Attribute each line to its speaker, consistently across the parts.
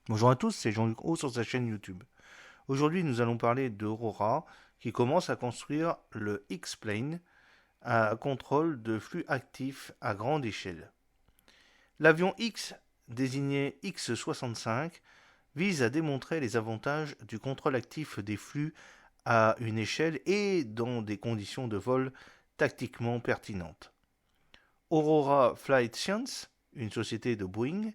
Speaker 1: Bonjour à tous, c'est Jean-Luc Haut sur sa chaîne YouTube. Aujourd'hui, nous allons parler d'Aurora qui commence à construire le X-Plane à contrôle de flux actifs à grande échelle. L'avion X, désigné X-65, vise à démontrer les avantages du contrôle actif des flux à une échelle et dans des conditions de vol tactiquement pertinentes. Aurora Flight Science, une société de Boeing,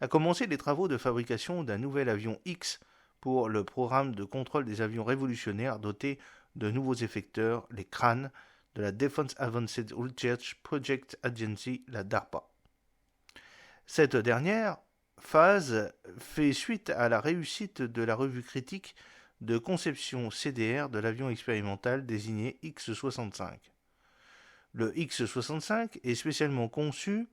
Speaker 1: a commencé les travaux de fabrication d'un nouvel avion X pour le programme de contrôle des avions révolutionnaires dotés de nouveaux effecteurs, les CRAN, de la Defense Advanced Research Project Agency, la DARPA. Cette dernière phase fait suite à la réussite de la revue critique de conception CDR de l'avion expérimental désigné X-65. Le X-65 est spécialement conçu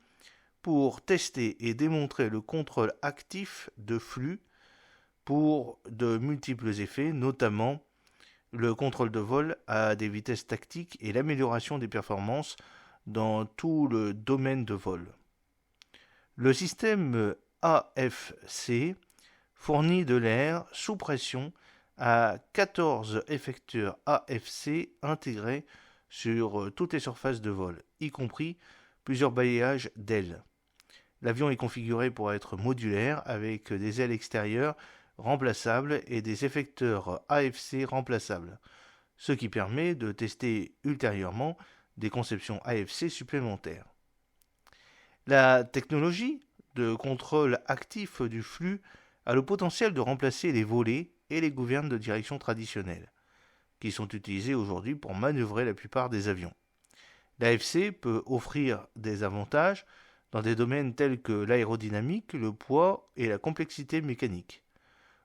Speaker 1: pour tester et démontrer le contrôle actif de flux pour de multiples effets, notamment le contrôle de vol à des vitesses tactiques et l'amélioration des performances dans tout le domaine de vol. Le système AFC fournit de l'air sous pression à 14 effecteurs AFC intégrés sur toutes les surfaces de vol, y compris plusieurs balayages d'ailes. L'avion est configuré pour être modulaire avec des ailes extérieures remplaçables et des effecteurs AFC remplaçables, ce qui permet de tester ultérieurement des conceptions AFC supplémentaires. La technologie de contrôle actif du flux a le potentiel de remplacer les volets et les gouvernes de direction traditionnelles, qui sont utilisés aujourd'hui pour manœuvrer la plupart des avions. L'AFC peut offrir des avantages dans des domaines tels que l'aérodynamique, le poids et la complexité mécanique.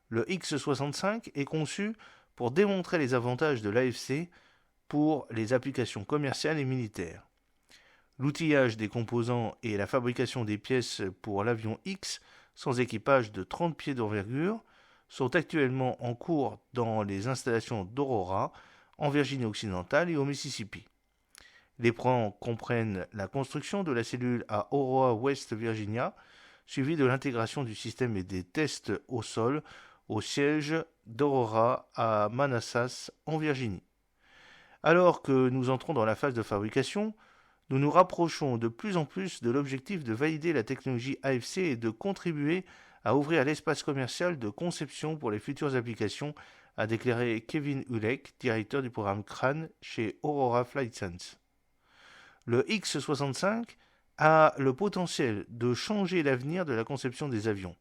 Speaker 1: Le X-65 est conçu pour démontrer les avantages de l'AFC pour les applications commerciales et militaires. L'outillage des composants et la fabrication des pièces pour l'avion X sans équipage de 30 pieds d'envergure sont actuellement en cours dans les installations d'Aurora en Virginie occidentale et au Mississippi. Les plans comprennent la construction de la cellule à Aurora West Virginia, suivie de l'intégration du système et des tests au sol au siège d'Aurora à Manassas en Virginie. Alors que nous entrons dans la phase de fabrication, nous nous rapprochons de plus en plus de l'objectif de valider la technologie AFC et de contribuer à ouvrir l'espace commercial de conception pour les futures applications, a déclaré Kevin Hulek, directeur du programme CRAN chez Aurora Flight Sense. Le X-65 a le potentiel de changer l'avenir de la conception des avions.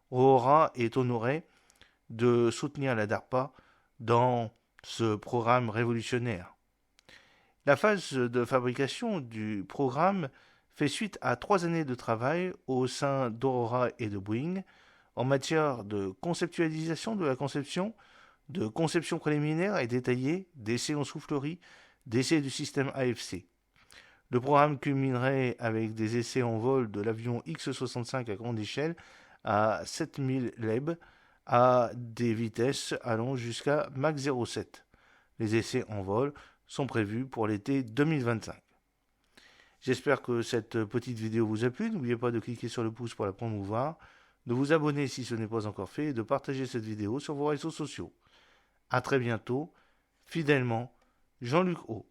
Speaker 1: Aurora est honoré de soutenir la DARPA dans ce programme révolutionnaire. La phase de fabrication du programme fait suite à 3 années de travail au sein d'Aurora et de Boeing en matière de conceptualisation de la conception, de conception préliminaire et détaillée, d'essais en soufflerie, d'essais du système AFC. Le programme culminerait avec des essais en vol de l'avion X-65 à grande échelle à 7000 LEB à des vitesses allant jusqu'à Mach 0,7. Les essais en vol sont prévus pour l'été 2025. J'espère que cette petite vidéo vous a plu. N'oubliez pas de cliquer sur le pouce pour la promouvoir, de vous abonner si ce n'est pas encore fait et de partager cette vidéo sur vos réseaux sociaux. A très bientôt, fidèlement, Jean-Luc Haut.